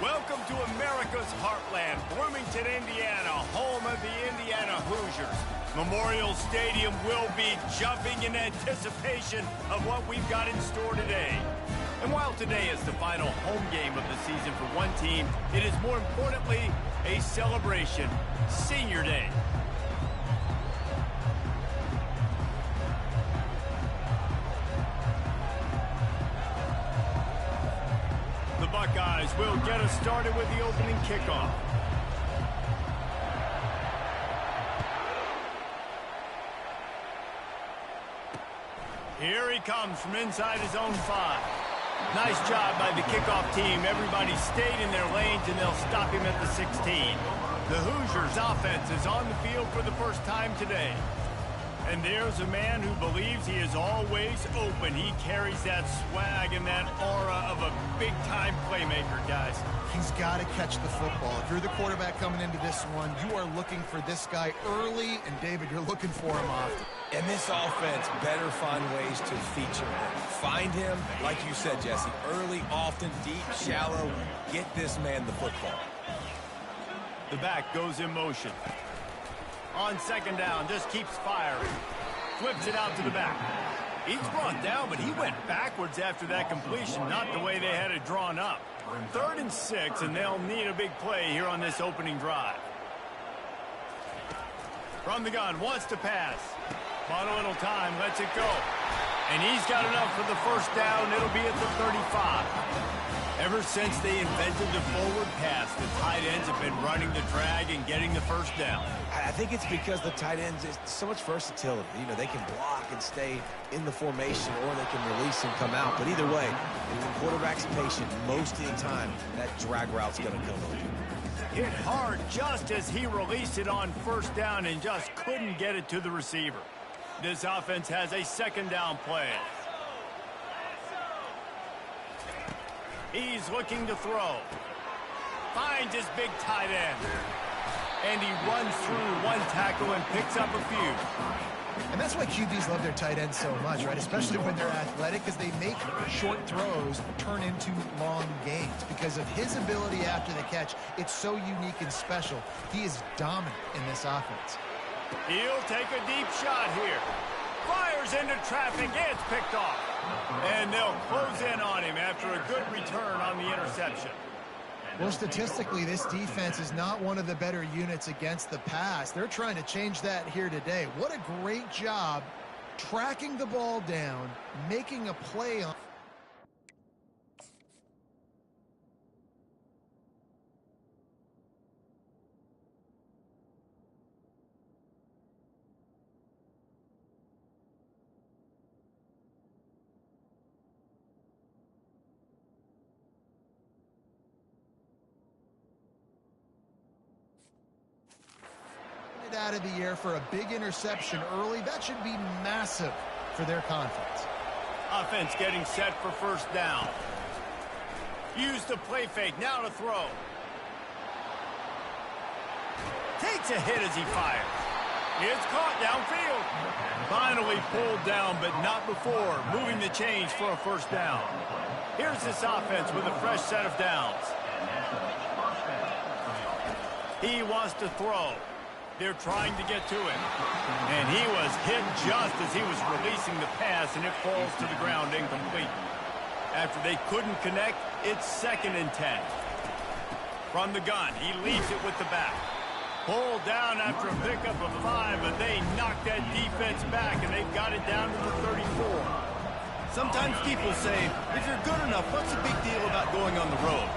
Welcome to America's heartland, Bloomington, Indiana, home of the Indiana Hoosiers. Memorial Stadium will be jumping in anticipation of what we've got in store today. And while today is the final home game of the season for one team, it is more importantly a celebration, Senior Day. The Buckeyes will get us started with the opening kickoff. Here he comes from inside his own 5. Nice job by the kickoff team. Everybody stayed in their lanes, and they'll stop him at the 16. The Hoosiers' offense is on the field for the first time today. And there's a man who believes he is always open. He carries that swag and that aura of a big-time playmaker, guys. He's got to catch the football. If you're the quarterback coming into this one, you are looking for this guy early, and David, you're looking for him often. And this offense better find ways to feature him. Find him, like you said, Jesse, early, often, deep, shallow. Get this man the football. The back goes in motion. On second down, just keeps firing. Flips it out to the back. He's brought down, but he went backwards after that completion, not the way they had it drawn up. 3rd and 6, and they'll need a big play here on this opening drive. From the gun, wants to pass. Bought a little time, lets it go. And he's got enough for the first down. It'll be at the 35. Ever since they invented the forward pass, the tight ends have been running the drag and getting the first down. I think it's because the tight ends, is so much versatility. You know, they can block and stay in the formation, or they can release and come out. But either way, if the quarterback's patient, most of the time, that drag route's going to come over. Hit hard just as he released it on first down and just couldn't get it to the receiver. This offense has a second down play. He's looking to throw. Finds his big tight end. And he runs through one tackle and picks up a few. And that's why QBs love their tight ends so much, right? Especially when they're athletic, because they make short throws turn into long gains. Because of his ability after the catch, it's so unique and special. He is dominant in this offense. He'll take a deep shot here. Fires into traffic. It's picked off. And they'll close in on him after a good return on the interception. Well, statistically, this defense is not one of the better units against the pass. They're trying to change that here today. What a great job tracking the ball down, making a play on. Out of the air for a big interception early. That should be massive for their confidence. Offense getting set for first down. Use the play fake. Now to throw. Takes a hit as he fires. It's caught downfield. Finally pulled down, but not before. Moving the chains for a first down. Here's this offense with a fresh set of downs. He wants to throw. They're trying to get to him. And he was hit just as he was releasing the pass, and it falls to the ground incomplete. After they couldn't connect, it's 2nd and 10. From the gun, he leaves it with the back. Pulled down after a pickup of 5, but they knocked that defense back, and they've got it down to the 34. Sometimes people say, if you're good enough, what's the big deal about going on the road?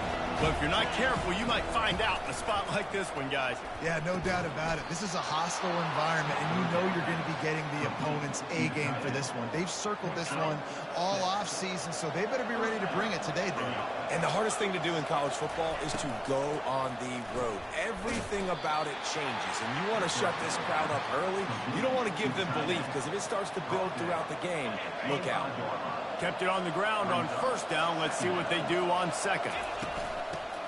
But if you're not careful, you might find out in a spot like this one, guys. Yeah, no doubt about it. This is a hostile environment, and you know you're going to be getting the opponent's A-game for this one. They've circled this one all off-season, so they better be ready to bring it today, Dave. And the hardest thing to do in college football is to go on the road. Everything about it changes, and you want to shut this crowd up early. You don't want to give them belief, because if it starts to build throughout the game, look out. Kept it on the ground on first down. Let's see what they do on second.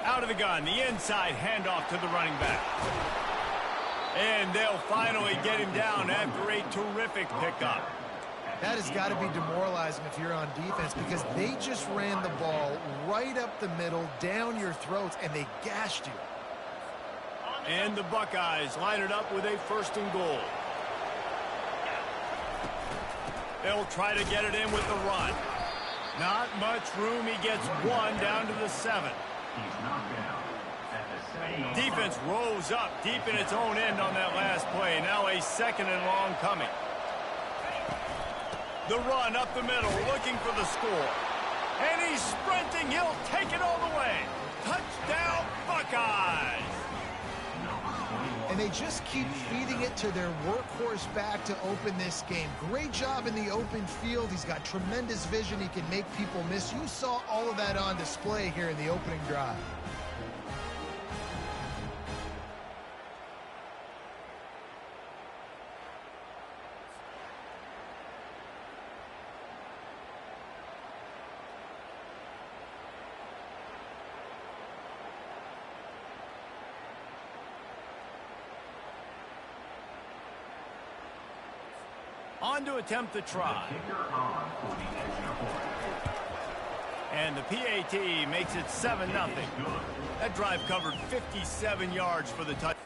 Out of the gun, the inside handoff to the running back. And they'll finally get him down after a terrific pickup. That has got to be demoralizing if you're on defense because they just ran the ball right up the middle, down your throats, and they gashed you. And the Buckeyes line it up with a 1st and goal. They'll try to get it in with the run. Not much room. He gets 1 down to the 7. Defense rose up deep in its own end on that last play. Now a 2nd and long coming. The run up the middle, looking for the score. And he's sprinting. He'll take it all the way. Touchdown, Buckeyes! And they just keep feeding it to their workhorse back to open this game. Great job in the open field. He's got tremendous vision. He can make people miss. You saw all of that on display here in the opening drive. On to attempt the try. And the PAT makes it 7-0. That drive covered 57 yards for the touchdown.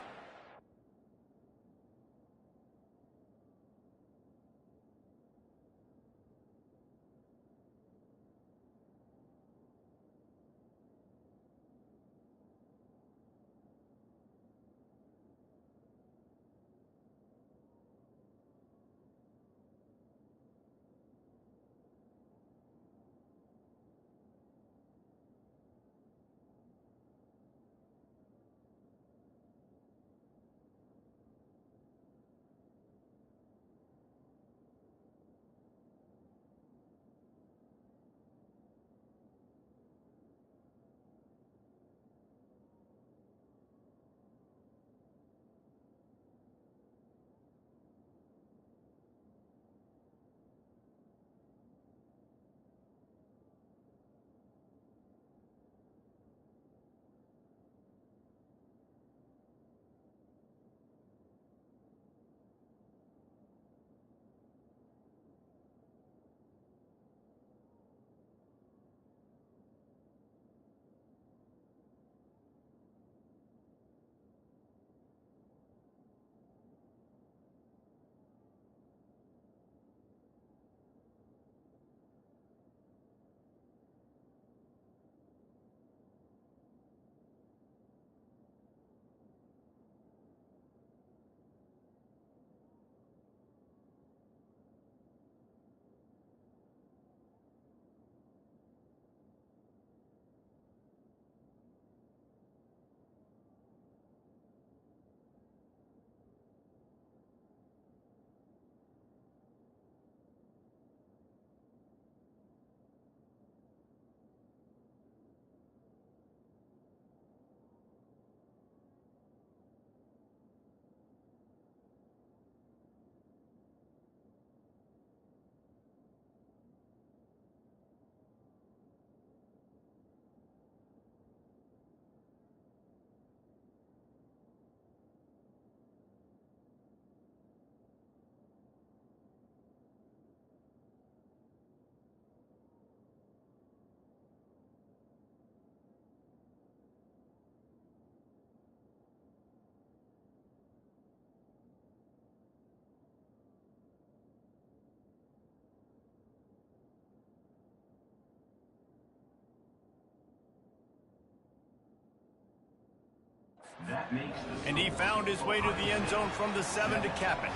And he found his way to the end zone from the 7 to cap it.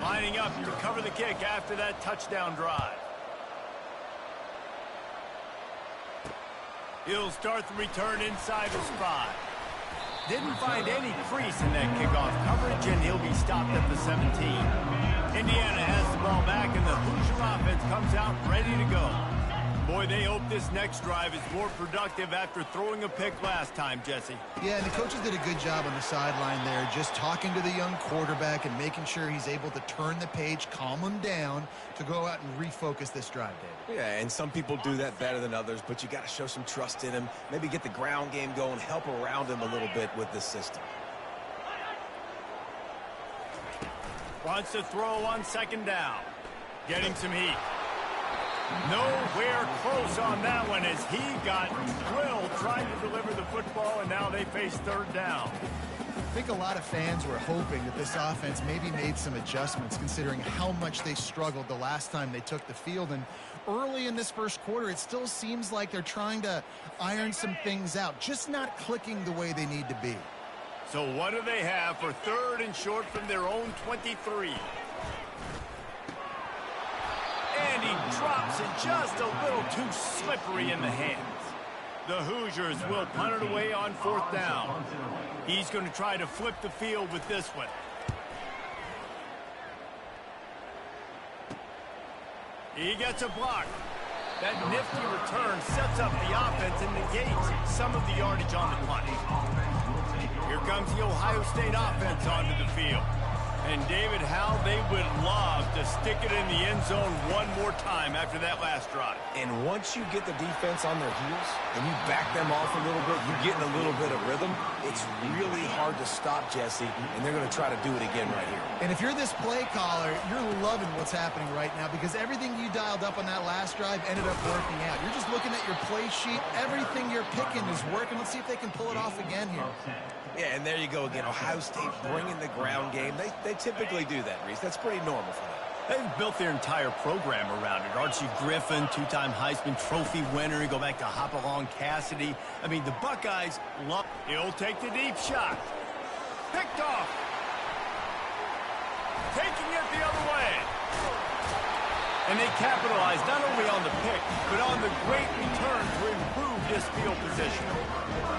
Lining up to cover the kick after that touchdown drive. He'll start the return inside his 5. Didn't find any crease in that kickoff coverage, and he'll be stopped at the 17. Indiana has the ball back, and the Hoosier offense comes out ready to go. Boy, they hope this next drive is more productive after throwing a pick last time, Jesse. Yeah, and the coaches did a good job on the sideline there, just talking to the young quarterback and making sure he's able to turn the page, calm him down to go out and refocus this drive, David. Yeah, and some people do that better than others, but you got to show some trust in him, maybe get the ground game going, help around him a little bit with this system. Wants to throw on 2nd down. Getting some heat. Nowhere close on that one as he got drilled trying to deliver the football, and now they face third down. I think a lot of fans were hoping that this offense maybe made some adjustments considering how much they struggled the last time they took the field. And early in this first quarter, it still seems like they're trying to iron some things out, just not clicking the way they need to be. So what do they have for third and short from their own 23? And he drops it just a little too slippery in the hands. The Hoosiers will punt it away on fourth down. He's going to try to flip the field with this one. He gets a block. That nifty return sets up the offense and negates some of the yardage on the punt. Here comes the Ohio State offense onto the field. And David, how they would love to stick it in the end zone one more time after that last drive. And once you get the defense on their heels and you back them off a little bit, you get in a little bit of rhythm, it's really hard to stop, Jesse, and they're going to try to do it again right here. And if you're this play caller, you're loving what's happening right now because everything you dialed up on that last drive ended up working out. You're just looking at your play sheet. Everything you're picking is working. Let's see if they can pull it off again here. Yeah, and there you go again. Ohio State bringing the ground game. They typically do that, Reese. That's pretty normal for them. They've built their entire program around it. Archie Griffin, two-time Heisman Trophy winner. You go back to Hopalong Cassidy. I mean, the Buckeyes love. He'll take the deep shot. Picked off. Taking it the other way. And they capitalize not only on the pick, but on the great return to improve this field position.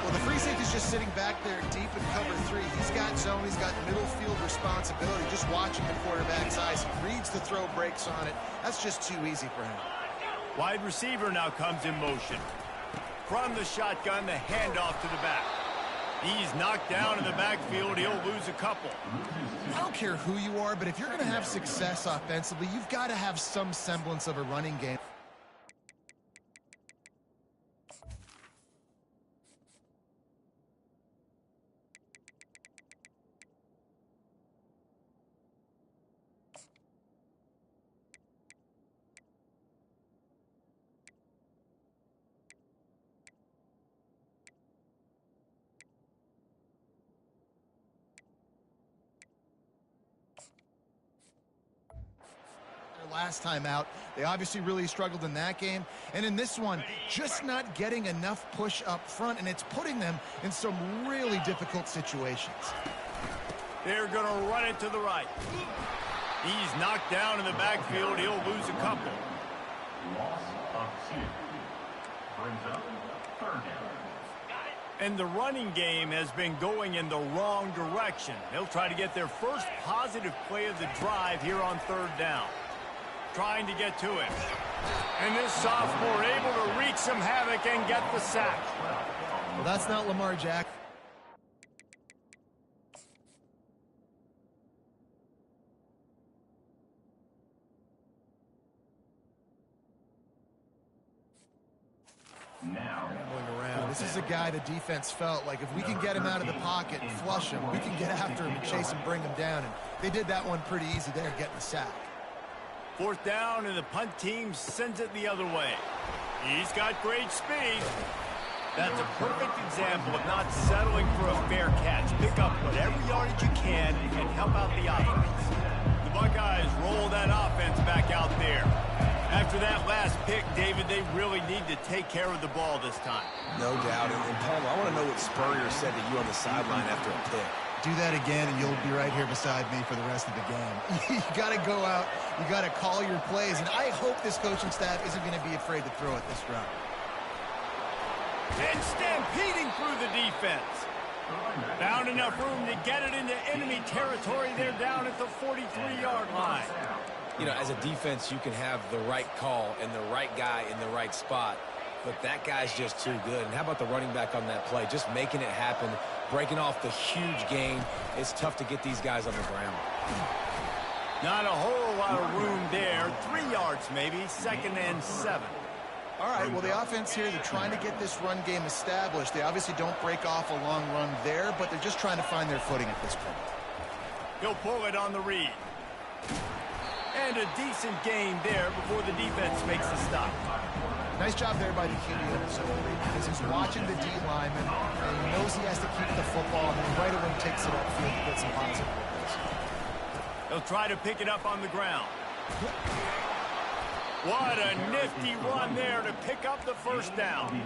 Well, the free safety's just sitting back there deep in cover three. He's got zone. He's got middle field responsibility. Just watching the quarterback's eyes. He reads the throw, breaks on it. That's just too easy for him. Wide receiver now comes in motion. From the shotgun, the handoff to the back. He's knocked down in the backfield. He'll lose a couple. I don't care who you are, but if you're going to have success offensively, you've got to have some semblance of a running game. Last time out, they obviously really struggled in that game, and in this one, just not getting enough push up front, and it's putting them in some really difficult situations. They're going to run it to the right. He's knocked down in the backfield. He'll lose a couple. Loss of 2. Brings up third down. And the running game has been going in the wrong direction. They'll try to get their first positive play of the drive here on third down. Trying to get to him. And this sophomore able to wreak some havoc and get the sack. Well, that's not Lamar Jackson. Now Going around. This is a guy the defense felt like if we can get him out of the pocket and flush him, we can get after him and chase him, bring him down. And they did that one pretty easy there, getting the sack. Fourth down, and the punt team sends it the other way. He's got great speed. That's a perfect example of not settling for a fair catch. Pick up whatever yardage you can and help out the offense. The Buckeyes roll that offense back out there. After that last pick, David, they really need to take care of the ball this time. No doubt. And Paul, I want to know what Spurrier said to you on the sideline after a pick. Do that again, and you'll be right here beside me for the rest of the game. You got to go out. You got to call your plays, and I hope this coaching staff isn't going to be afraid to throw it this route. And stampeding through the defense. Found enough room to get it into enemy territory. They're down at the 43-yard line. You know, as a defense, you can have the right call and the right guy in the right spot, but that guy's just too good. And how about the running back on that play? Just making it happen, breaking off the huge gain. It's tough to get these guys on the ground. Not a whole lot of room there. 3 yards maybe, 2nd and 7. All right, well, the offense here, they're trying to get this run game established. They obviously don't break off a long run there, but they're just trying to find their footing at this point. He'll pull it on the read. And a decent gain there before the defense makes the stop. Nice job there by the QB in the zone read, because he's watching the D lineman, and he knows he has to keep the football, and then right away takes it upfield to get some positive plays. He'll try to pick it up on the ground. What a nifty run there to pick up the first down.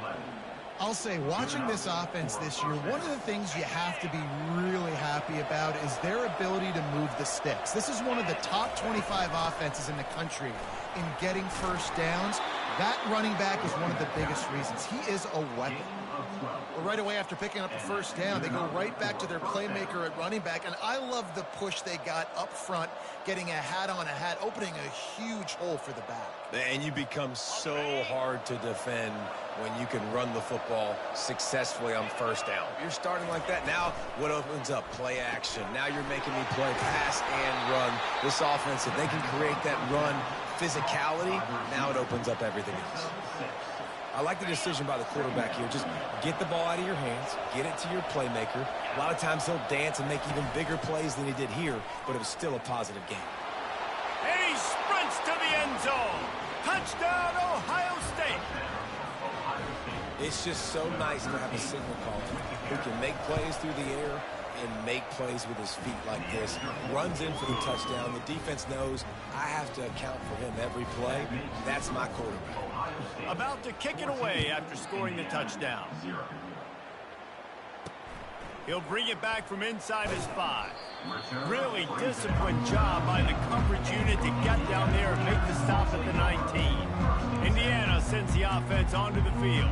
I'll say, watching this offense this year, one of the things you have to be really happy about is their ability to move the sticks. This is one of the top 25 offenses in the country in getting first downs. That running back is one of the biggest reasons. He is a weapon. Well, right away after picking up the first down, they go right back to their playmaker at running back, and I love the push they got up front, getting a hat on a hat, opening a huge hole for the back. And you become so hard to defend when you can run the football successfully on first down. You're starting like that. Now what opens up? Play action. Now you're making me play pass and run. This offense, if they can create that run physicality, now it opens up everything else. I like the decision by the quarterback here. Just get the ball out of your hands, get it to your playmaker. A lot of times he'll dance and make even bigger plays than he did here, but it was still a positive game. And he sprints to the end zone. Touchdown, Ohio State. It's just so nice to have a signal caller who can make plays through the air and make plays with his feet like this. Runs in for the touchdown. The defense knows I have to account for him every play. That's my quarterback. About to kick it away after scoring the touchdown. He'll bring it back from inside his 5. Really disciplined job by the coverage unit to get down there and make the stop at the 19. Indiana sends the offense onto the field.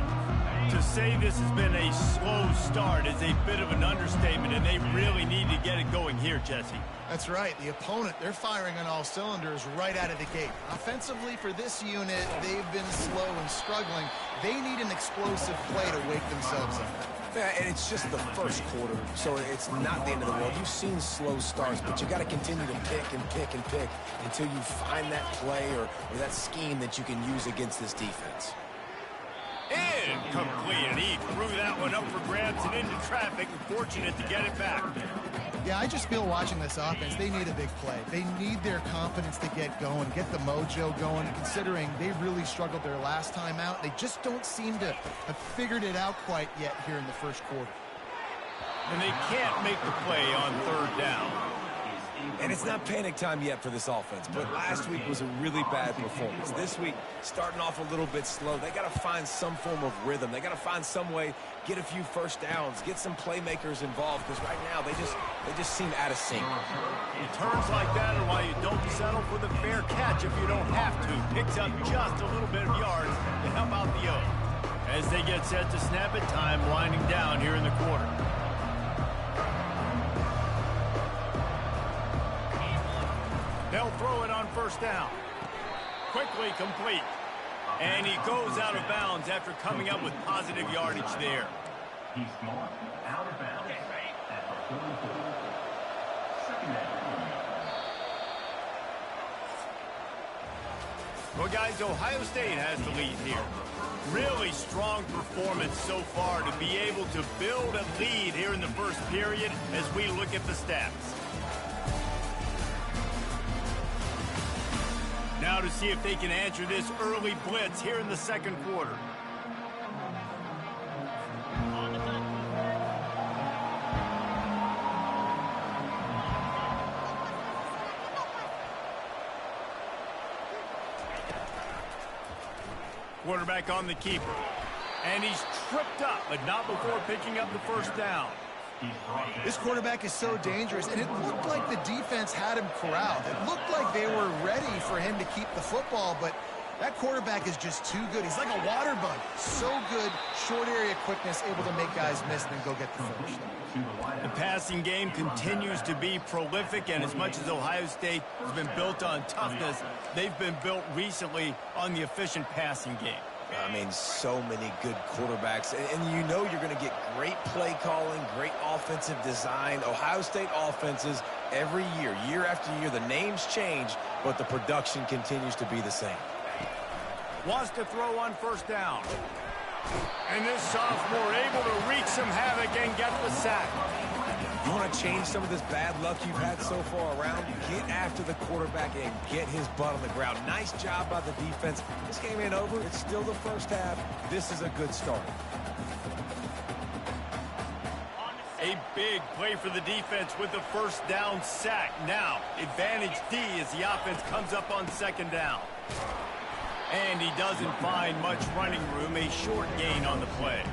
To say this has been a slow start is a bit of an understatement, and they really need to get it going here, Jesse. That's right. The opponent, they're firing on all cylinders right out of the gate. Offensively, for this unit, they've been slow and struggling. They need an explosive play to wake themselves up. Yeah, and it's just the first quarter, so it's not the end of the world. You've seen slow starts, but you got to continue to pick and pick and pick until you find that play or that scheme that you can use against this defense. Incomplete, and he threw that one up for grabs and into traffic, and fortunate to get it back. Yeah, I just feel watching this offense, they need a big play. They need their confidence to get going, get the mojo going, considering they really struggled their last time out. They just don't seem to have figured it out quite yet here in the first quarter. And they can't make the play on third down. And it's not panic time yet for this offense, but last week was a really bad performance. This week, starting off a little bit slow. They got to find some form of rhythm. They got to find some way, get a few first downs, get some playmakers involved, because right now they just seem out of sync. Turns like that are why you don't settle for the fair catch if you don't have to. Picks up just a little bit of yards to help out the O. As they get set to snap it, time winding down here in the quarter. They'll throw it on first down. Quickly complete. And he goes out of bounds after coming up with positive yardage there. He's marked out of bounds at the 44. Second down. Well, guys, Ohio State has the lead here. Really strong performance so far to be able to build a lead here in the first period as we look at the stats. Now to see if they can answer this early blitz here in the second quarter. Quarterback on the keeper. And he's tripped up, but not before picking up the first down. This quarterback is so dangerous, and it looked like the defense had him corralled. It looked like they were ready for him to keep the football, but that quarterback is just too good. He's like a water bug. So good, short area quickness, able to make guys miss and then go get the first. The passing game continues to be prolific, and as much as Ohio State has been built on toughness, they've been built recently on the efficient passing game. I mean, so many good quarterbacks, and you know you're going to get great play calling, great offensive design. Ohio State offenses every year, year after year, the names change, but the production continues to be the same. Wants to throw on first down. And this sophomore able to wreak some havoc and get the sack. You want to change some of this bad luck you've had so far around? Get after the quarterback and get his butt on the ground. Nice job by the defense. This game ain't over. It's still the first half. This is a good start. A big play for the defense with the first down sack. Now, advantage D as the offense comes up on second down. And he doesn't find much running room, a short gain on the play.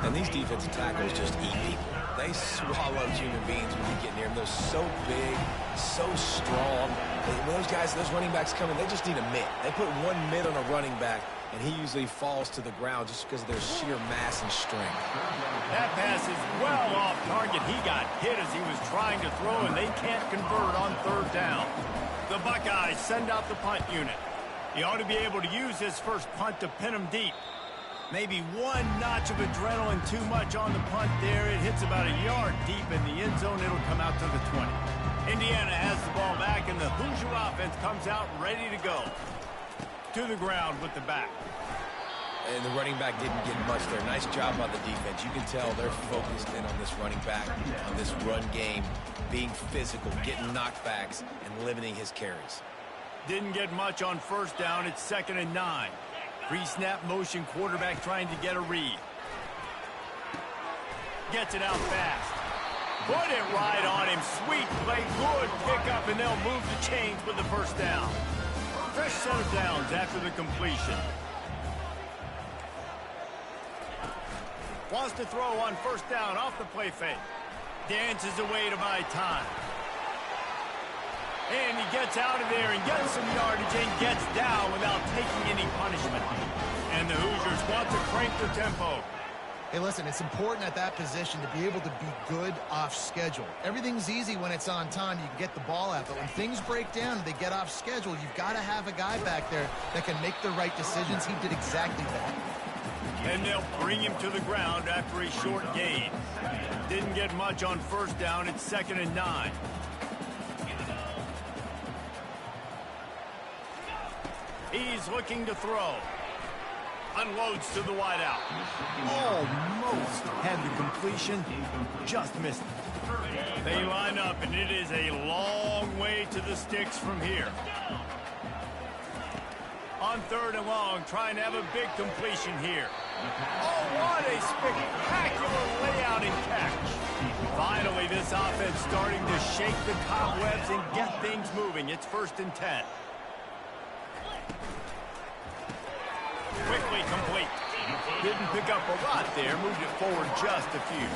And these defensive tackles just eat people. They swallow human beings when you get near them. They're so big, so strong. When those guys, those running backs come in, they just need a mitt. They put one mitt on a running back, and he usually falls to the ground just because of their sheer mass and strength. That pass is well off target. He got hit as he was trying to throw, and they can't convert on third down. The Buckeyes send out the punt unit. He ought to be able to use his first punt to pin him deep. Maybe one notch of adrenaline too much on the punt there. It hits about a yard deep in the end zone. It'll come out to the 20. Indiana has the ball back, and the Hoosier offense comes out ready to go. To the ground with the back. And the running back didn't get much there. Nice job by the defense. You can tell they're focused in on this running back, on this run game, being physical, getting knockbacks, and limiting his carries. Didn't get much on first down. It's 2nd and 9. Pre-snap motion, quarterback trying to get a read. Gets it out fast. Put it right on him. Sweet play, good pickup, and they'll move the chains with the first down. Fresh set of downs after the completion. Wants to throw on first down off the play fake. Dances away to buy time. And he gets out of there and gets some yardage and gets down without taking any punishment. And the Hoosiers want to crank the tempo. Hey, listen, it's important at that position to be able to be good off schedule. Everything's easy when it's on time. You can get the ball out. But when things break down and they get off schedule, you've got to have a guy back there that can make the right decisions. He did exactly that. And they'll bring him to the ground after a short gain. Didn't get much on first down. It's 2nd and 9. He's looking to throw. Unloads to the wideout. Almost had the completion. Just missed it. They line up, and it is a long way to the sticks from here. On 3rd and long, trying to have a big completion here. Oh, what a spectacular layout and catch. Finally, this offense starting to shake the cobwebs and get things moving. It's 1st and 10. Quickly complete. Didn't pick up a lot there. Moved it forward just a few.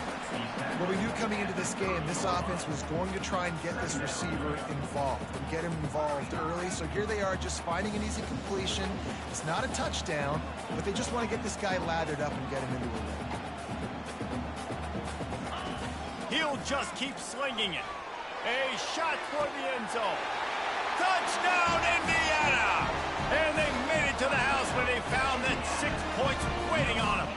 Well, we knew coming into this game, this offense was going to try and get this receiver involved and get him involved early. So here they are just finding an easy completion. It's not a touchdown, but they just want to get this guy lathered up and get him into a win. He'll just keep slinging it. A shot for the end zone. Touchdown, Indiana! And they made it to the house when they found that 6 points waiting on them.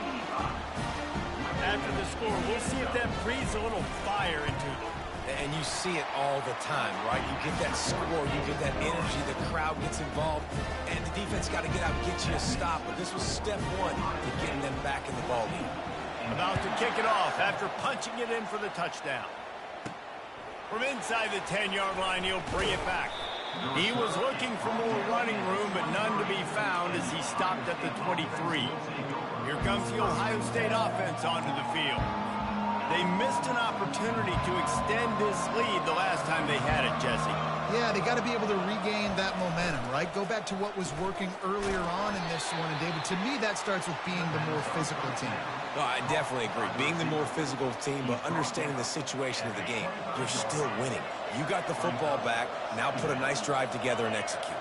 After the score, we'll see if that breathes a little fire into them. And you see it all the time, right? You get that score, you get that energy, the crowd gets involved, and the defense got to get out and get you a stop. But this was step one to getting them back in the ballgame. About to kick it off after punching it in for the touchdown. From inside the 10-yard line, he'll bring it back. He was looking for more running room, but none to be found as he stopped at the 23. Here comes the Ohio State offense onto the field. They missed an opportunity to extend this lead the last time they had it, Jesse. Yeah, they got to be able to regain that momentum, right? Go back to what was working earlier on in this one. And, David, to me, that starts with being the more physical team. No, I definitely agree. Being the more physical team, but understanding the situation of the game. You're still winning. You got the football back. Now put a nice drive together and execute.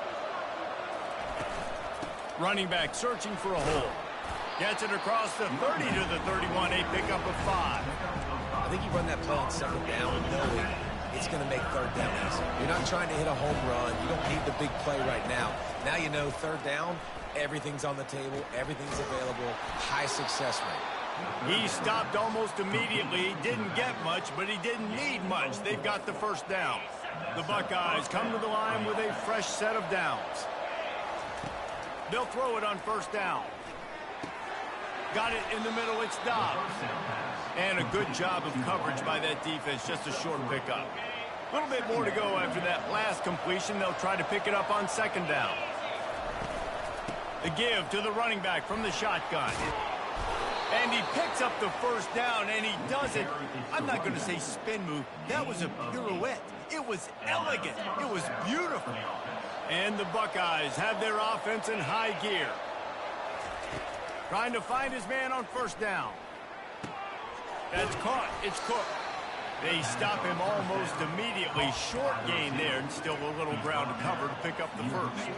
Running back searching for a hole. Gets it across the 30 to the 31, a pickup of 5. I think you run that play on 2nd down knowing it's going to make 3rd down easy. You're not trying to hit a home run. You don't need the big play right now. Now you know 3rd down, everything's on the table, everything's available, high success rate. He stopped almost immediately. Didn't get much, but he didn't need much. They've got the first down. The Buckeyes come to the line with a fresh set of downs. They'll throw it on 1st down. Got it in the middle. It's Dobbs. And a good job of coverage by that defense, just a short pickup. A little bit more to go after that last completion. They'll try to pick it up on second down. The give to the running back from the shotgun. And he picks up the first down, and he does it. I'm not going to say spin move. That was a pirouette. It was elegant. It was beautiful. And the Buckeyes have their offense in high gear. Trying to find his man on first down. That's caught. It's Cook. They stop him almost immediately. Short gain there, and still a little ground to cover to pick up the first.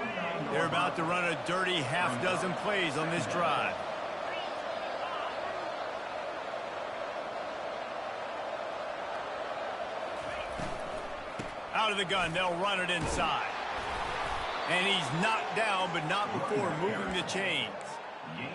They're about to run a dirty half-dozen plays on this drive. Out of the gun, they'll run it inside. And he's knocked down, but not before moving the chains.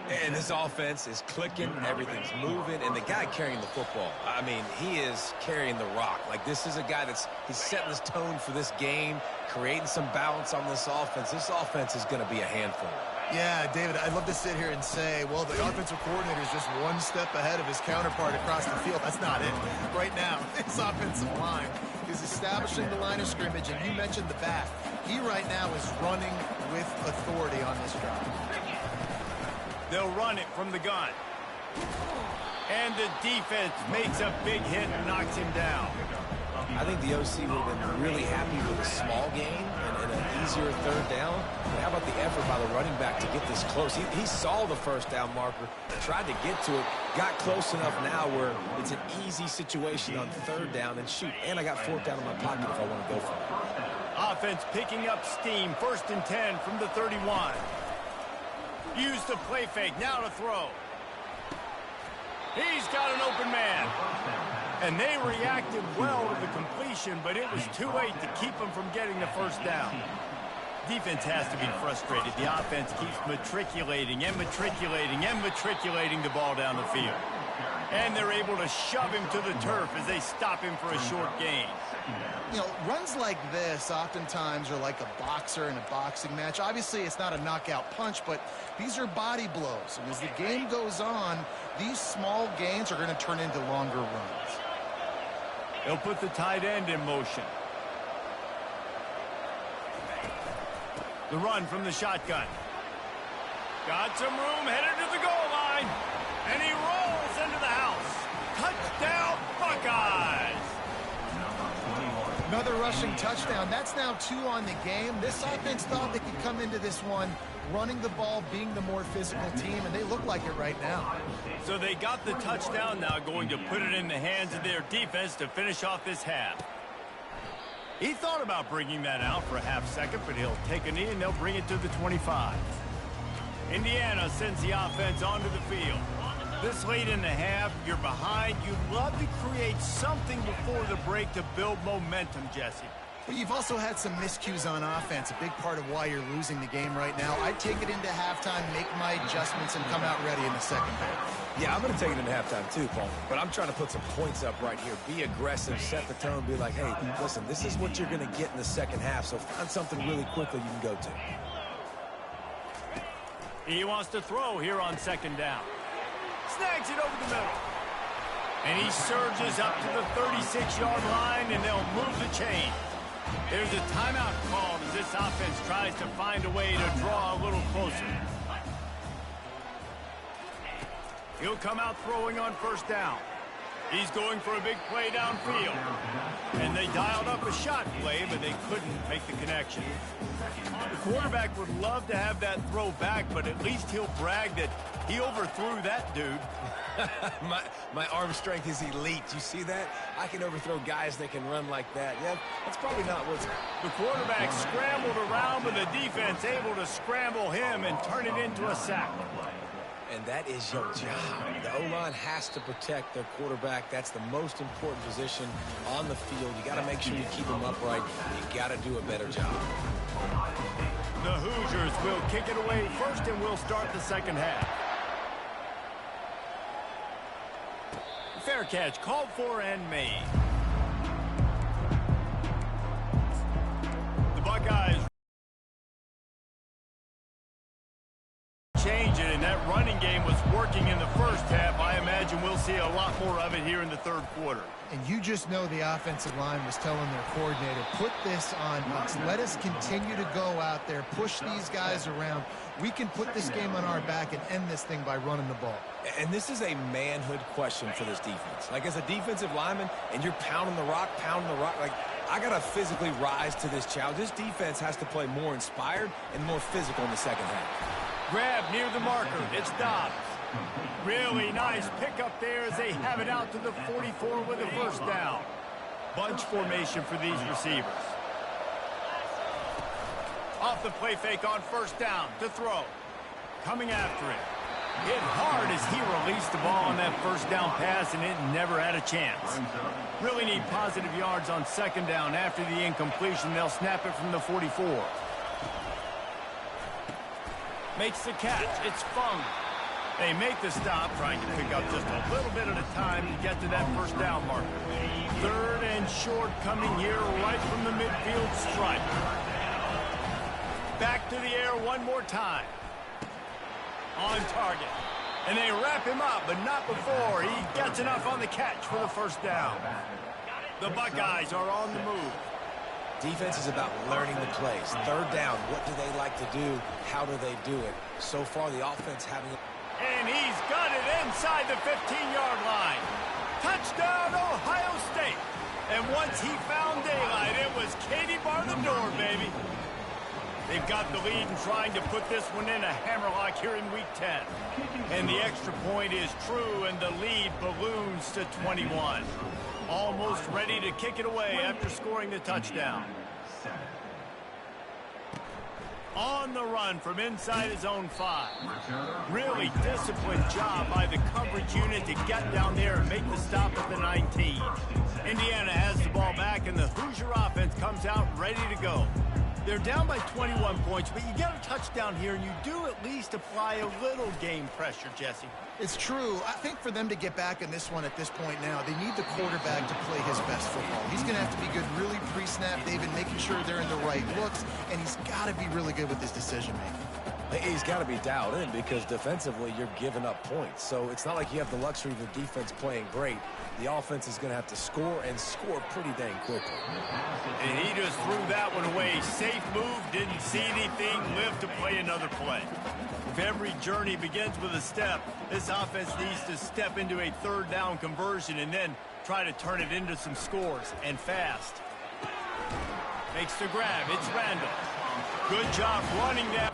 And this offense is clicking, everything's moving, and the guy carrying the football, I mean, he is carrying the rock. Like, this is a guy he's setting this tone for this game, creating some balance on this offense. This offense is going to be a handful. Yeah, David, I'd love to sit here and say, well, the offensive coordinator is just one step ahead of his counterpart across the field. That's not it. Right now, this offensive line is establishing the line of scrimmage, and you mentioned the back. He right now is running with authority on this drive. They'll run it from the gun. And the defense makes a big hit and knocks him down. I think the OC would have been really happy with a small gain and an easier third down. But how about the effort by the running back to get this close? He saw the first down marker, tried to get to it, got close enough now where it's an easy situation on third down. And shoot, and I got fourth down in my pocket if I want to go for it. Offense picking up steam. 1st and 10 from the 31. Use the play fake. Now to throw. He's got an open man. And they reacted well to the completion, but it was too late to keep him from getting the first down. Defense has to be frustrated. The offense keeps matriculating and matriculating and matriculating the ball down the field. And they're able to shove him to the turf as they stop him for a short gain. You know, runs like this oftentimes are like a boxer in a boxing match. Obviously, it's not a knockout punch, but these are body blows. And as the game goes on, these small gains are going to turn into longer runs. They'll put the tight end in motion. The run from the shotgun. Got some room, headed to the goal line. And he rolls into the house. Touchdown, Buckeyes! Another rushing touchdown. That's now 2 on the game. This offense thought they could come into this one running the ball, being the more physical team, and they look like it right now. So they got the touchdown, now going to put it in the hands of their defense to finish off this half. He thought about bringing that out for a half second, but he'll take a knee and they'll bring it to the 25. Indiana sends the offense onto the field. This late in the half, you're behind. You'd love to create something before the break to build momentum, Jesse. Well, you've also had some miscues on offense, a big part of why you're losing the game right now. I'd take it into halftime, make my adjustments, and come out ready in the second half. Yeah, I'm going to take it into halftime too, Paul. But I'm trying to put some points up right here. Be aggressive, set the tone, be like, hey, listen, this is what you're going to get in the second half, so find something really quickly you can go to. He wants to throw here on second down. Snags it over the middle. And he surges up to the 36-yard line, and they'll move the chain. There's a timeout called as this offense tries to find a way to draw a little closer. He'll come out throwing on first down. He's going for a big play downfield. And they dialed up a shot play, but they couldn't make the connection. The quarterback would love to have that throw back, but at least he'll brag that he overthrew that dude. my arm strength is elite. You see that? I can overthrow guys that can run like that. Yeah, that's probably not what's... The quarterback scrambled around, but the defense able to scramble him and turn it into a sack. And that is your job. The O-line has to protect their quarterback. That's the most important position on the field. You got to make sure you keep him upright. You got to do a better job. The Hoosiers will kick it away first, and we'll start the second half. Fair catch called for and made. The Buckeyes change it, and that running game was working in the first half. I imagine imagine we'll see a lot more of it here in the third quarter. And you just know the offensive line was telling their coordinator, put this on us. Let us continue to go out there, push these guys around. We can put this game on our back and end this thing by running the ball. And this is a manhood question for this defense. Like, as a defensive lineman, and you're pounding the rock, like, I got to physically rise to this challenge. This defense has to play more inspired and more physical in the second half. Grab near the marker. It's Dobbs. Really nice pickup there as they have it out to the 44 with a first down. Bunch formation for these receivers. Off the play fake on first down to throw. Coming after it. Hit hard as he released the ball on that first down pass, and it never had a chance. Really need positive yards on second down. After the incompletion, they'll snap it from the 44. Makes the catch. It's Fung. They make the stop, trying to pick up just a little bit at a time to get to that first down marker. Third and short coming here right from the midfield stripe. Back to the air one more time. On target. And they wrap him up, but not before he gets enough on the catch for the first down. The Buckeyes are on the move. Defense is about learning the plays. Third down, what do they like to do? How do they do it? So far, the offense having... And he's got it inside the 15-yard line. Touchdown, Ohio State. And once he found daylight, it was Katie bar the door, baby. They've got the lead and trying to put this one in a hammerlock here in Week 10. And the extra point is true, and the lead balloons to 21. Almost ready to kick it away after scoring the touchdown. On the run from inside his own 5. Really disciplined job by the coverage unit to get down there and make the stop at the 19. Indiana has the ball back, and the Hoosier offense comes out ready to go. They're down by 21 points, but you get a touchdown here, and you do at least apply a little game pressure, Jesse. It's true. I think for them to get back in this one at this point now, they need the quarterback to play his best football. He's going to have to be good really pre-snap, David, making sure they're in the right looks, and he's got to be really good with his decision-making. He's got to be dialed in because defensively you're giving up points. So it's not like you have the luxury of the defense playing great. The offense is going to have to score and score pretty dang quickly. And he just threw that one away. Safe move, didn't see anything, lived to play another play. If every journey begins with a step, this offense needs to step into a third down conversion and then try to turn it into some scores, and fast. Makes the grab. It's Randall. Good job running that.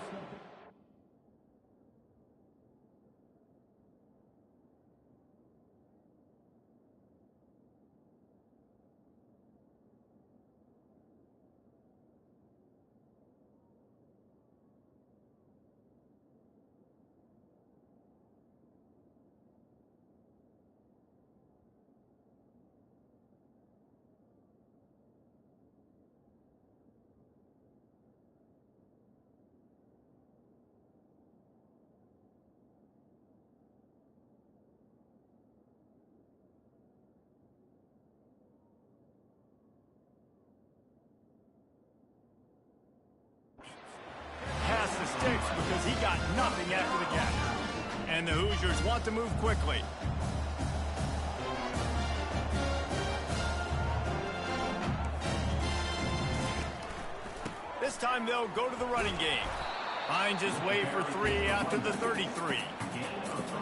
Because he got nothing after the catch. And the Hoosiers want to move quickly. This time they'll go to the running game. Finds his way for 3 out to the 33.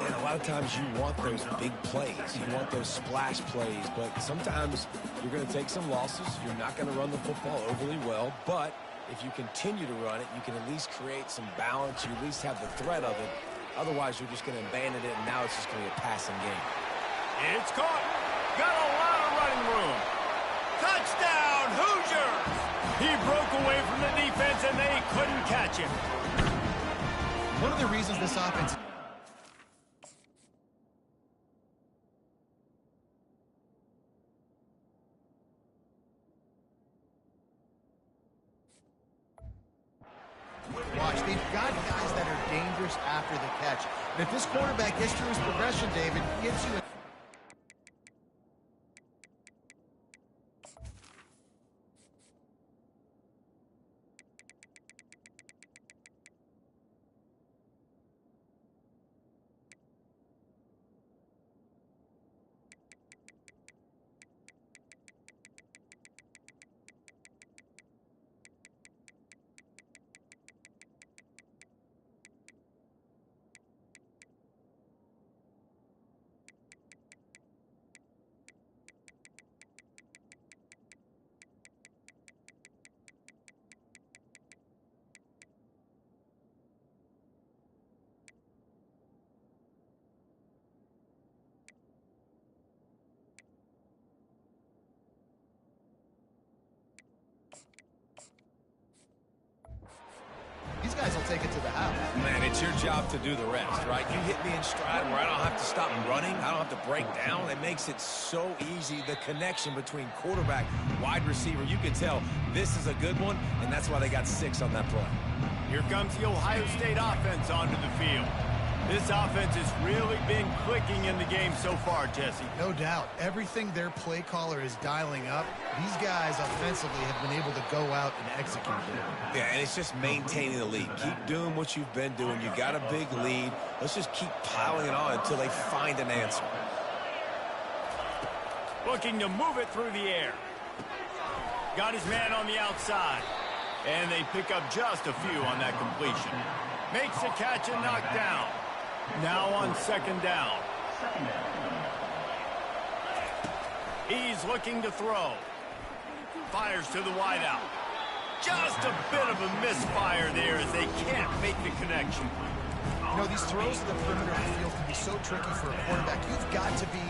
And a lot of times you want those big plays. You want those splash plays, but sometimes you're going to take some losses. You're not going to run the football overly well, but if you continue to run it, you can at least create some balance. You at least have the threat of it. Otherwise, you're just going to abandon it, and now it's just going to be a passing game. It's caught. Got a lot of running room. Touchdown, Hoosiers! He broke away from the defense, and they couldn't catch him. One of the reasons this offense... Watch, they've got guys that are dangerous after the catch. And if this quarterback gets through his progression, David, gives you... it's your job to do the rest, right? You hit me in stride where I don't have to stop running. I don't have to break down. It makes it so easy, the connection between quarterback, wide receiver. You can tell this is a good one, and that's why they got 6 on that play. Here comes the Ohio State offense onto the field. This offense has really been clicking in the game so far, Jesse. No doubt. Everything their play caller is dialing up, these guys offensively have been able to go out and execute it. Yeah, and it's just maintaining the lead. Keep doing what you've been doing. You got a big lead. Let's just keep piling it on until they find an answer. Looking to move it through the air. Got his man on the outside. And they pick up just a few on that completion. Makes the catch and knocked down. Now on second down. He's looking to throw. Fires to the wideout. Just a bit of a misfire there as they can't make the connection. You know, these throws to the perimeter of the field can be so tricky for a quarterback. You've got to be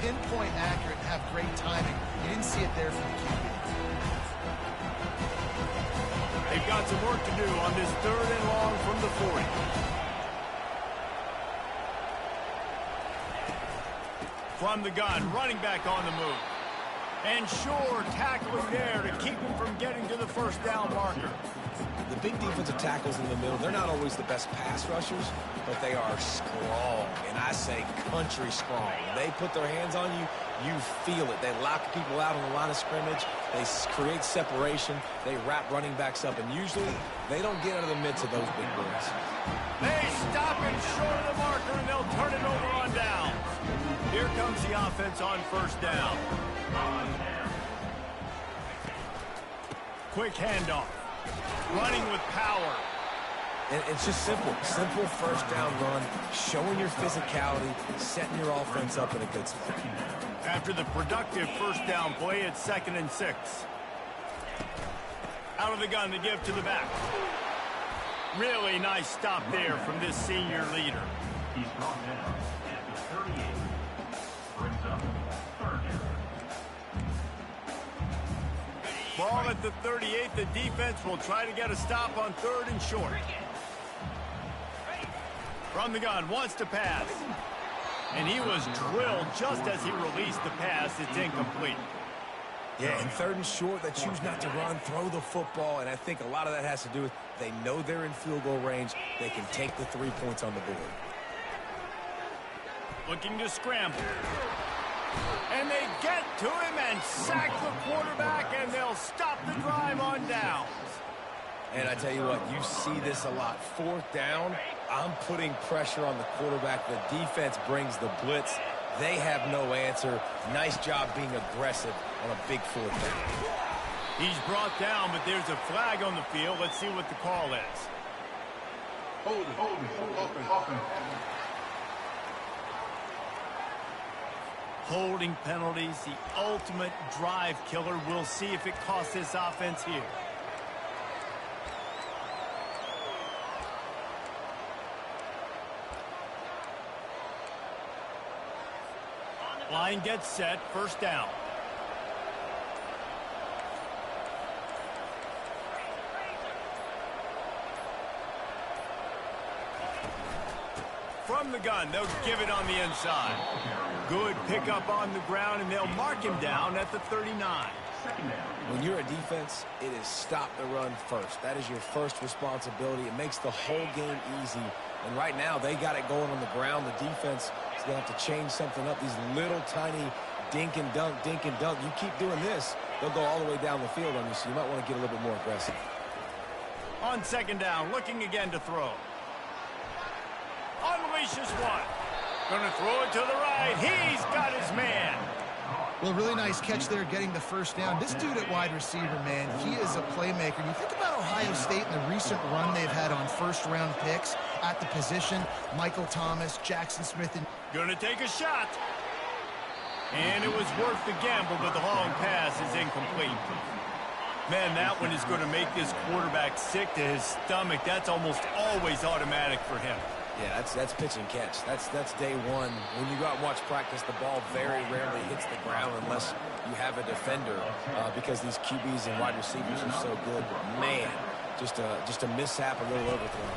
pinpoint accurate and have great timing. You didn't see it there from the QB. They've got some work to do on this 3rd and long from the 40. From the gun, running back on the move. And sure, tackling there to keep him from getting to the first down marker. The big defensive tackles in the middle, they're not always the best pass rushers, but they are strong, and I say country strong. When they put their hands on you, you feel it. They lock people out on the line of scrimmage. They create separation. They wrap running backs up, and usually they don't get out of the midst of those big boys. They stop it short of the marker, and they'll turn it over on down. Here comes the offense on first down. Quick handoff. Running with power. And it's just simple. Simple first down run, showing your physicality, setting your offense up in a good spot. After the productive first down play, it's 2nd and 6. Out of the gun to give to the back. Really nice stop there from this senior leader. He's brought down at the 38. Brings up 3rd down. Ball at the 38. The defense will try to get a stop on 3rd and short. From the gun, wants to pass. And he was drilled just as he released the pass. It's incomplete. Yeah, and 3rd and short, they choose not to run, throw the football, and I think a lot of that has to do with they know they're in field goal range. They can take the 3 points on the board. Looking to scramble. And they get to him and sack the quarterback, and they'll stop the drive on downs. And I tell you what, you see this a lot. 4th down, I'm putting pressure on the quarterback. The defense brings the blitz. They have no answer. Nice job being aggressive on a big 4th down. He's brought down, but there's a flag on the field. Let's see what the call is. Holding penalties, the ultimate drive killer. We'll see if it costs this offense here. Line gets set, first down. From the gun, they'll give it on the inside. Good pickup on the ground, and they'll mark him down at the 39. When you're a defense, it is stop the run first. That is your first responsibility. It makes the whole game easy. And right now, they got it going on the ground. The defense is going to have to change something up. These little tiny dink and dunk, dink and dunk. You keep doing this, they'll go all the way down the field on you, so you might want to get a little bit more aggressive. On second down, looking again to throw. Unleashes one. Gonna throw it to the right. He's got his man. Well, really nice catch there getting the first down. This dude at wide receiver, man, he is a playmaker. You think about Ohio State and the recent run they've had on first-round picks at the position. Michael Thomas, Jackson Smith. And gonna take a shot. And it was worth the gamble, but the long pass is incomplete. Man, that one is going to make this quarterback sick to his stomach. That's almost always automatic for him. Yeah, that's pitch and catch. That's day one. When you go out and watch practice, the ball very rarely hits the ground unless you have a defender because these QBs and wide receivers are so good. But man, just a mishap, a little overthrow.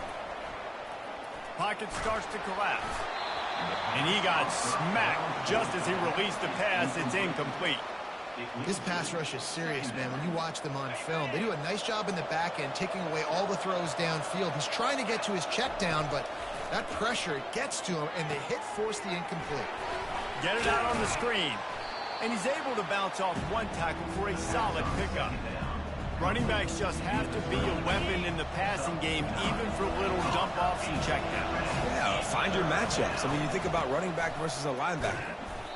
pocket starts to collapse. And he got smacked just as he released the pass. It's incomplete. This pass rush is serious, man. When you watch them on film, they do a nice job in the back end, taking away all the throws downfield. He's trying to get to his check down, but that pressure gets to him, and the hit forced the incomplete. Get it out on the screen. And he's able to bounce off one tackle for a solid pickup. Running backs just have to be a weapon in the passing game, even for little dump-offs and checkdowns. Yeah, find your matchups. I mean, you think about running back versus a linebacker.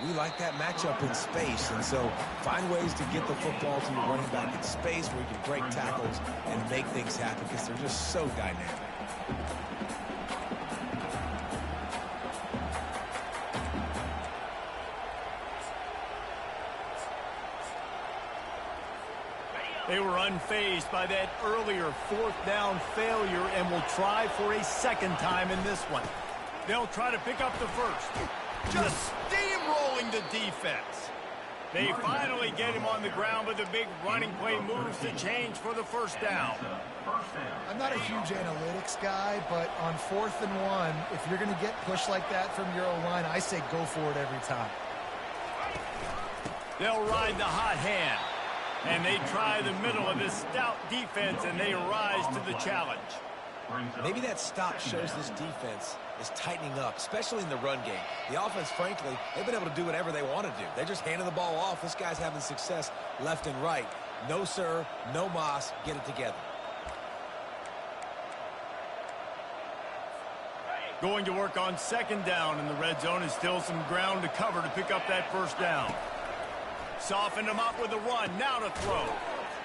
We like that matchup in space, and so find ways to get the football to your running back in space where you can break tackles and make things happen because they're just so dynamic. They were unfazed by that earlier fourth down failure and will try for a second time in this one. They'll try to pick up the first. Just steamrolling the defense. They finally get him on the ground, but the big running play moves the change for the first down. I'm not a huge analytics guy, but on 4th and 1, if you're going to get pushed like that from your O-line, I say go for it every time. They'll ride the hot hand. And they try the middle of this stout defense, and they rise to the challenge. Maybe that stop shows this defense is tightening up, especially in the run game. The offense, frankly, they've been able to do whatever they want to do. They're just handing the ball off. This guy's having success left and right. No, sir, no mas. Get it together. Going to work on second down in the red zone, and still some ground to cover to pick up that first down. Softened him up with a run. Now to throw.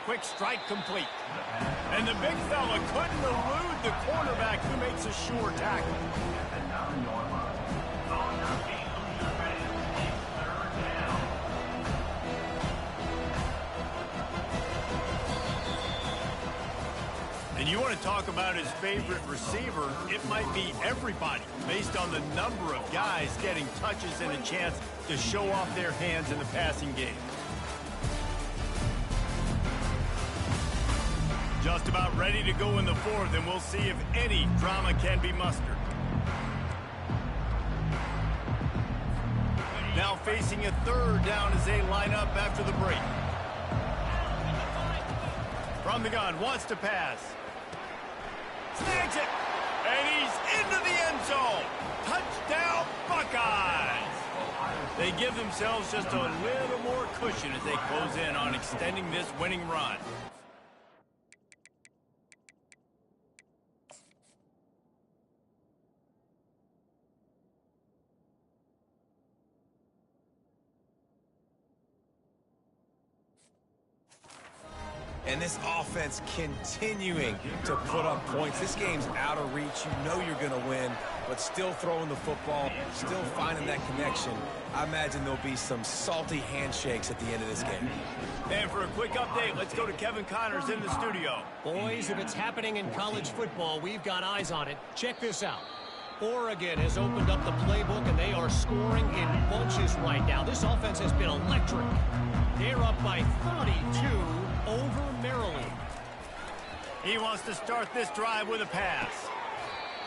Quick strike complete. And the big fella couldn't elude the cornerback who makes a sure tackle. And you want to talk about his favorite receiver, it might be everybody, based on the number of guys getting touches and a chance to show off their hands in the passing game. Just about ready to go in the fourth, and we'll see if any drama can be mustered. Now facing a third down as they line up after the break. From the gun, wants to pass. Snags it, and he's into the end zone. Touchdown, Buckeyes! They give themselves just a little more cushion as they close in on extending this winning run. And this offense continuing to put up points. This game's out of reach. You know you're going to win, but still throwing the football, still finding that connection. I imagine there'll be some salty handshakes at the end of this game. And for a quick update, let's go to Kevin Connors in the studio. Boys, if it's happening in college football, we've got eyes on it. Check this out. Oregon has opened up the playbook, and they are scoring in bunches right now. This offense has been electric. They're up by 32 over Maryland. He wants to start this drive with a pass.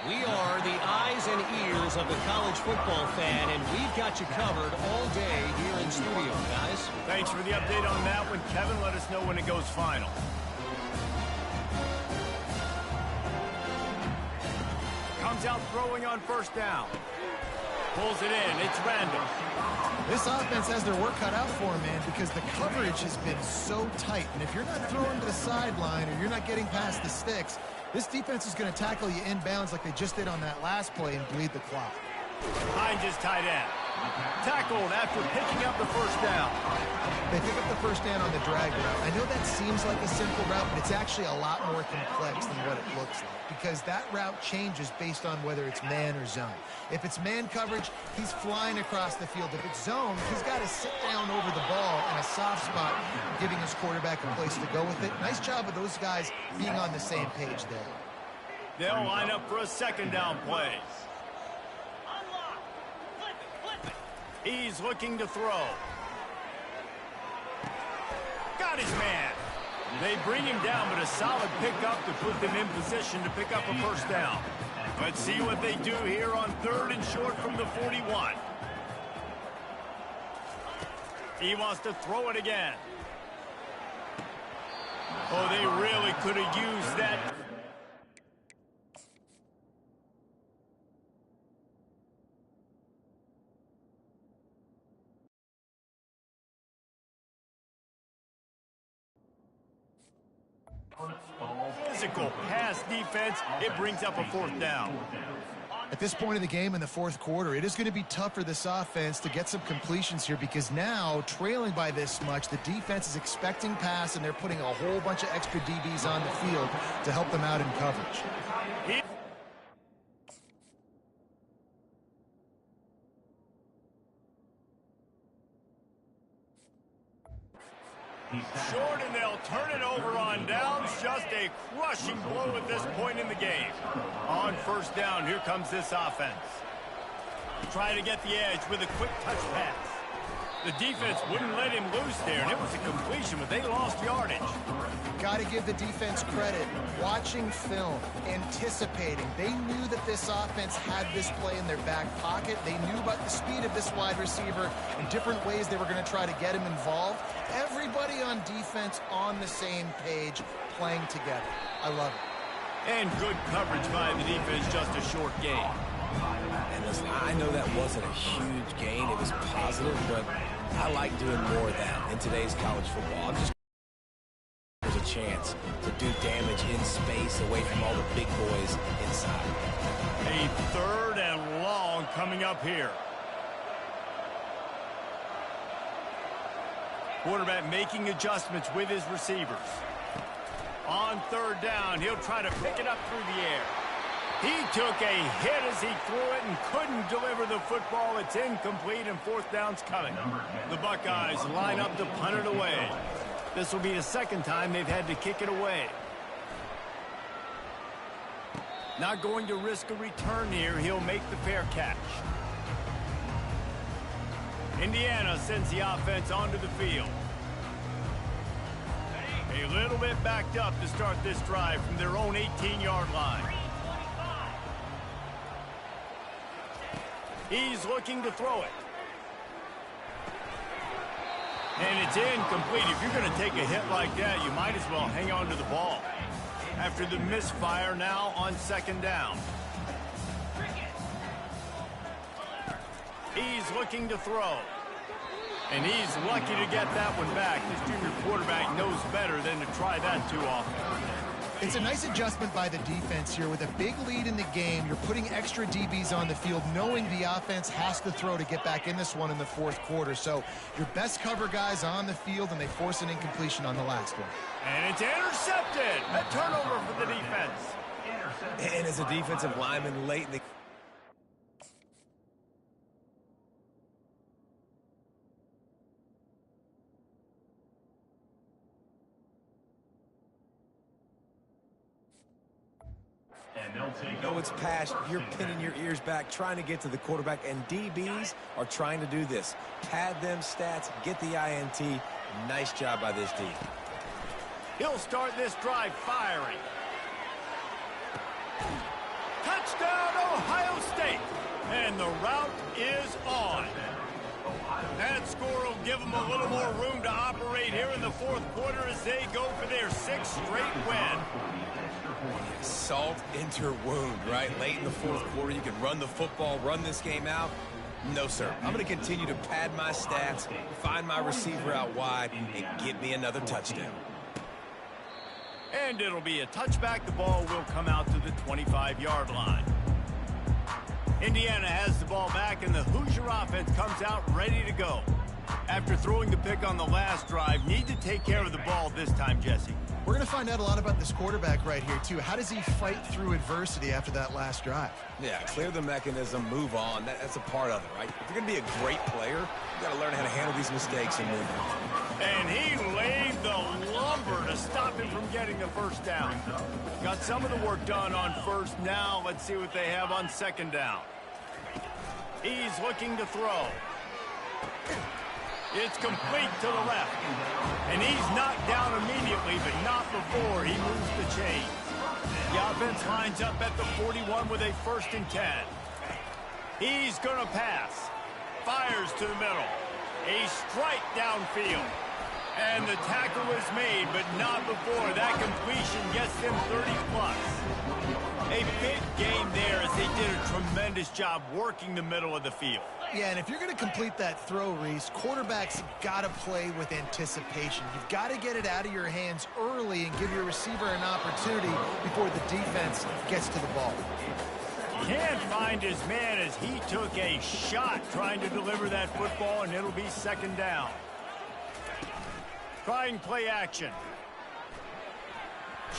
We are the eyes and ears of the college football fan, and we've got you covered all day here in studio, guys. Thanks for the update on that one, Kevin. Let us know when it goes final. Comes out throwing on first down. Pulls it in. It's random. This offense has their work cut out for them, man, because the coverage has been so tight. And if you're not throwing to the sideline or you're not getting past the sticks, this defense is going to tackle you inbounds like they just did on that last play and bleed the clock. Behind his tight end. Tackled after picking up the first down. They pick up the first down on the drag route. I know that seems like a simple route, but it's actually a lot more complex than what it looks like, because that route changes based on whether it's man or zone. If it's man coverage, he's flying across the field. If it's zone, he's got to sit down over the ball in a soft spot, giving his quarterback a place to go with it. Nice job of those guys being on the same page there. They'll line up for a second down play. He's looking to throw. Got his man. They bring him down, but a solid pickup to put them in position to pick up a first down. Let's see what they do here on 3rd and short from the 41. He wants to throw it again. Oh, they really could have used that. Physical pass defense. It brings up a 4th down. At this point in the game in the 4th quarter, it is going to be tough for this offense to get some completions here because now, trailing by this much, the defense is expecting pass, and they're putting a whole bunch of extra DBs on the field to help them out in coverage. Short, and they'll turn it over on downs. Just a crushing blow at this point in the game. On 1st down, here comes this offense. Trying to get the edge with a quick touch pass. The defense wouldn't let him loose there, and it was a completion, but they lost yardage. Got to give the defense credit. Watching film, anticipating. They knew that this offense had this play in their back pocket. They knew about the speed of this wide receiver and different ways they were going to try to get him involved. Everybody on defense on the same page, playing together. I love it. And good coverage by the defense, just a short gain. And listen, I know that wasn't a huge gain. It was positive, but I like doing more of that in today's college football. There's a chance to do damage in space away from all the big boys inside. A 3rd and long coming up here. Quarterback making adjustments with his receivers. On 3rd down, he'll try to pick it up through the air. He took a hit as he threw it and couldn't deliver the football. It's incomplete, and 4th down's coming. The Buckeyes line up to punt it away. This will be the 2nd time they've had to kick it away. Not going to risk a return here. He'll make the fair catch. Indiana sends the offense onto the field. A little bit backed up to start this drive from their own 18-yard line. He's looking to throw it. And it's incomplete. If you're going to take a hit like that, you might as well hang on to the ball. After the misfire, now on 2nd down. He's looking to throw. And he's lucky to get that one back. This junior quarterback knows better than to try that too often. It's a nice adjustment by the defense here. With a big lead in the game, you're putting extra DBs on the field, knowing the offense has to throw to get back in this one in the 4th quarter. So your best cover guys on the field, and they force an incompletion on the last one. And it's intercepted. A turnover for the defense. And as a defensive lineman late in the know it's past, you're pinning your ears back, trying to get to the quarterback, and DBs are trying to do this. Pad them stats, get the INT. Nice job by this team. He'll start this drive firing. Touchdown, Ohio State. And the route is on. That score will give them a little more room to operate here in the 4th quarter as they go for their 6th straight win. Salt into her wound, right? Late in the 4th quarter, you can run the football, run this game out. No, sir. I'm going to continue to pad my stats, find my receiver out wide, and get me another touchdown. And it'll be a touchback. The ball will come out to the 25-yard line. Indiana has the ball back, and the Hoosier offense comes out ready to go. After throwing the pick on the last drive, need to take care of the ball this time, Jesse. We're going to find out a lot about this quarterback right here, too. How does he fight through adversity after that last drive? Yeah, clear the mechanism, move on. That's a part of it, right? If you're going to be a great player, you got to learn how to handle these mistakes and move on. And he laid the lumber to stop him from getting the 1st down. Got some of the work done on 1st. Now let's see what they have on 2nd down. He's looking to throw. It's complete to the left. And he's knocked down immediately, but not before he moves the chains. The offense lines up at the 41 with a 1st and 10. He's going to pass. Fires to the middle. A strike downfield. And the tackle was made, but not before that completion gets them 30+. A big gain there as they did a tremendous job working the middle of the field. Yeah, and if you're going to complete that throw, Reese, quarterbacks got to play with anticipation. You've got to get it out of your hands early and give your receiver an opportunity before the defense gets to the ball. Can't find his man as he took a shot trying to deliver that football, and it'll be 2nd down. Trying play action.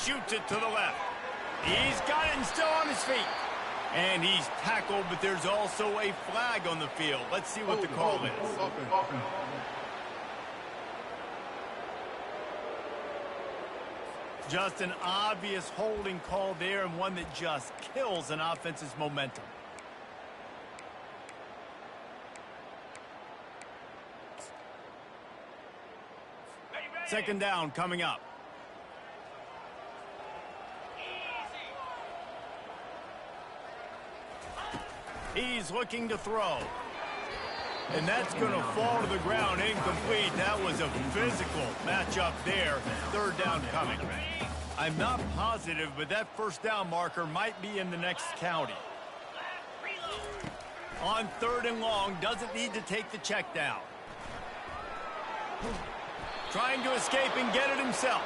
Shoots it to the left. He's got it and still on his feet. And he's tackled, but there's also a flag on the field. Let's see what the call is. Just an obvious holding call there, and one that just kills an offense's momentum. Second down coming up. He's looking to throw. And that's going to fall to the ground incomplete. That was a physical matchup there. 3rd down coming. I'm not positive, but that 1st down marker might be in the next county. On 3rd and long, doesn't need to take the check down. Trying to escape and get it himself.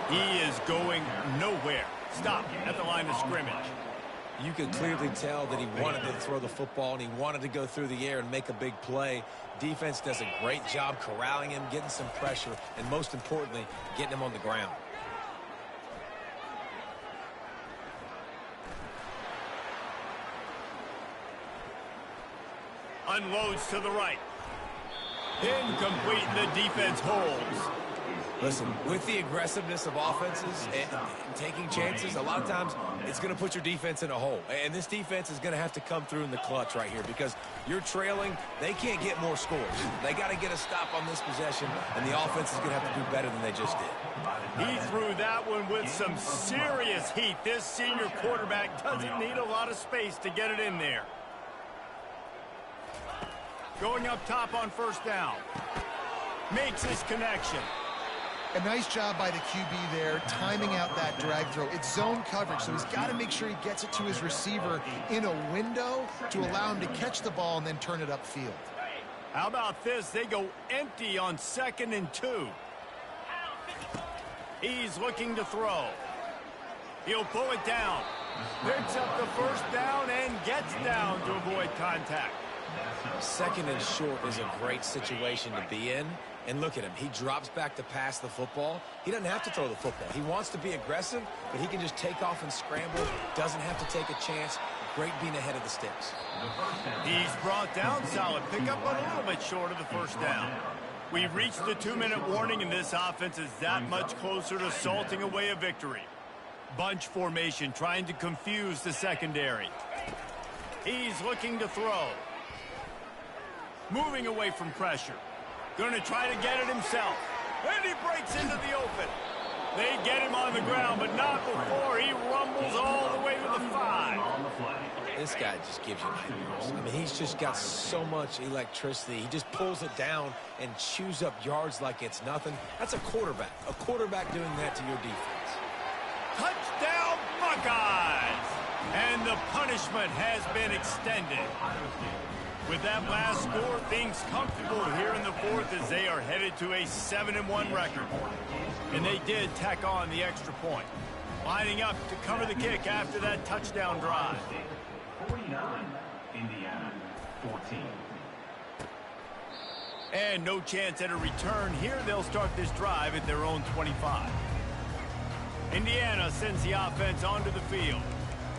He is going nowhere. Stop at the line of scrimmage. You could clearly tell that he wanted to throw the football and he wanted to go through the air and make a big play. Defense does a great job corralling him, getting some pressure, and most importantly, getting him on the ground. Unloads to the right. Incomplete. The defense holds. Listen, with the aggressiveness of offenses and taking chances, a lot of times it's going to put your defense in a hole. And this defense is going to have to come through in the clutch right here because you're trailing. They can't get more scores. They got to get a stop on this possession, and the offense is going to have to do better than they just did. He threw that one with some serious heat. This senior quarterback doesn't need a lot of space to get it in there. Going up top on 1st down. Makes his connection. A nice job by the QB there, timing out that drag throw. It's zone coverage, so he's got to make sure he gets it to his receiver in a window to allow him to catch the ball and then turn it upfield. How about this? They go empty on 2nd and 2. He's looking to throw. He'll pull it down. Picks up the 1st down and gets down to avoid contact. 2nd and short is a great situation to be in. And look at him. He drops back to pass the football. He doesn't have to throw the football. He wants to be aggressive, but he can just take off and scramble. Doesn't have to take a chance. Great being ahead of the sticks. He's brought down solid pickup, but a little bit short of the 1st down. We've reached the 2-minute warning, and this offense is that much closer to salting away a victory. Bunch formation, trying to confuse the secondary. He's looking to throw. Moving away from pressure. Going to try to get it himself. And he breaks into the open. They get him on the ground, but not before he rumbles all the way to the 5. This guy just gives you nightmares. I mean, he's just got so much electricity. He just pulls it down and chews up yards like it's nothing. That's a quarterback. A quarterback doing that to your defense. Touchdown, Buckeyes! And the punishment has been extended. With that last score, things comfortable here in the 4th as they are headed to a 7-1 record. And they did tack on the extra point. Lining up to cover the kick after that touchdown drive. 49, Indiana, 14. And no chance at a return here. They'll start this drive at their own 25. Indiana sends the offense onto the field.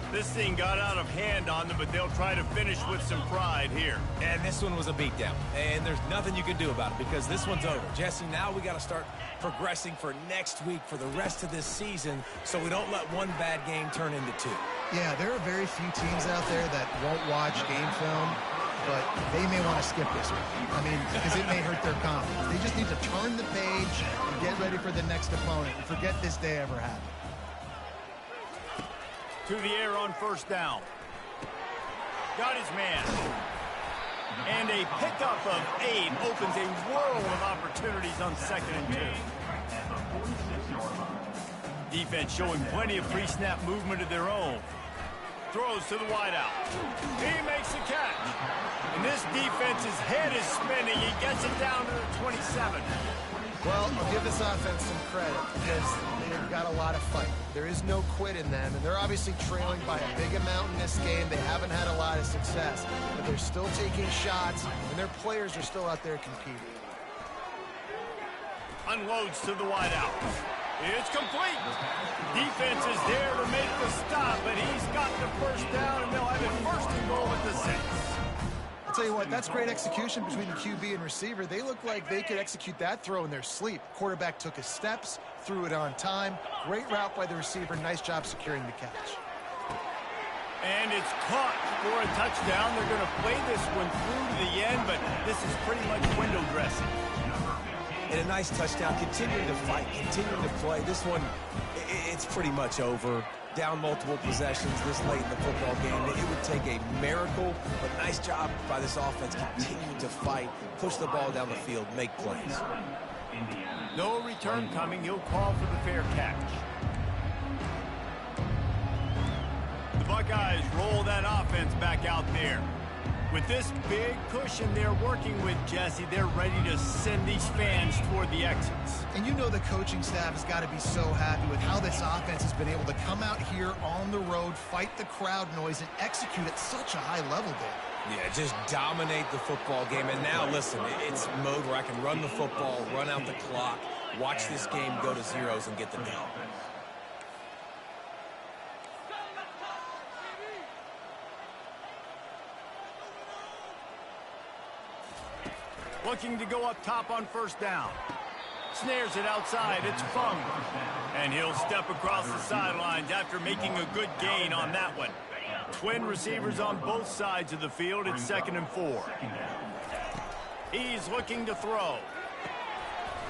This thing got out of hand on them, but they'll try to finish with some pride here. And this one was a beatdown. And there's nothing you can do about it because this one's over. Jesse, now we got to start progressing for next week for the rest of this season so we don't let one bad game turn into 2. Yeah, there are very few teams out there that won't watch game film, but they may want to skip this one. I mean, because it may hurt their confidence. They just need to turn the page and get ready for the next opponent and forget this day ever happened. to the air on first down. Got his man. And a pickup of 8 opens a world of opportunities on 2nd and 2. Defense showing plenty of pre-snap movement of their own. Throws to the wideout. He makes the catch. And this defense's head is spinning. He gets it down to the 27. Well, I'll give this offense some credit because they've got a lot of fight. There is no quit in them, and they're obviously trailing by a big amount in this game. They haven't had a lot of success, but they're still taking shots, and their players are still out there competing. Unloads to the wideout. It's complete. Defense is there to make the stop, but he's got the first down, and they'll have it 1st and goal at the 6. I'll tell you what, that's great execution between the QB and receiver. They look like they could execute that throw in their sleep. Quarterback took his steps, threw it on time. Great route by the receiver. Nice job securing the catch. And it's caught for a touchdown. They're going to play this one through to the end, but this is pretty much window dressing. And a nice touchdown, continuing to fight, continuing to play. This one, it's pretty much over. Down multiple possessions this late in the football game. It would take a miracle, but nice job by this offense continuing to fight, push the ball down the field, make plays. No return coming. He'll call for the fair catch. The Buckeyes roll that offense back out there. With this big cushion they're working with, Jesse, they're ready to send these fans toward the exits. And you know the coaching staff has got to be so happy with how this offense has been able to come out here on the road, fight the crowd noise, and execute at such a high level, Dave. Yeah, just dominate the football game. And now, listen, it's mode where I can run the football, run out the clock, watch this game go to zeros and get the dub. Looking to go up top on first down. Snares it outside. It's Fung. And he'll step across the sidelines after making a good gain on that one. Twin receivers on both sides of the field. It's 2nd and 4. He's looking to throw.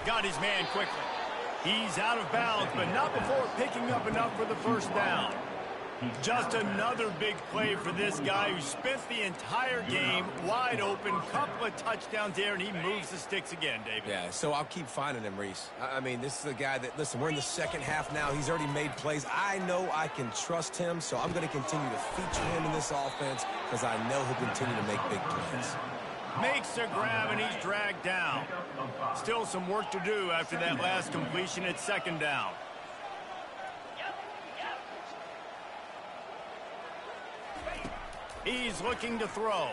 Got his man quickly. He's out of bounds, but not before picking up enough for the first down. Just another big play for this guy who spent the entire game wide open, couple of touchdowns there, and he moves the sticks again, David. Yeah, so I'll keep finding him, Reese. I mean, this is a guy that, listen, we're in the 2nd half now. He's already made plays. I know I can trust him, so I'm going to continue to feature him in this offense because I know he'll continue to make big plays. Makes a grab, and he's dragged down. Still some work to do after that last completion at 2nd down. He's looking to throw.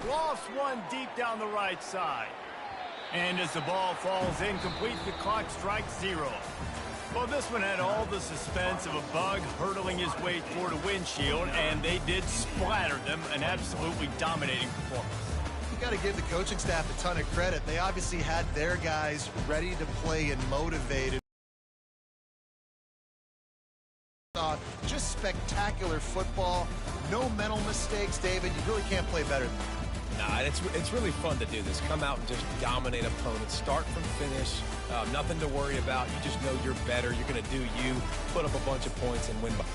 Lost one deep down the right side. And as the ball falls incomplete, the clock strikes 0. Well, this one had all the suspense of a bug hurtling his way toward a windshield, and they did splatter them, an absolutely dominating performance. You got to give the coaching staff a ton of credit. They obviously had their guys ready to play and motivated. Just spectacular football. No mental mistakes, David. You really can't play better than that. Nah, it's really fun to do this. Come out and just dominate opponents. Start from finish. Nothing to worry about. You just know you're better. You're going to do you. Put up a bunch of points and win by.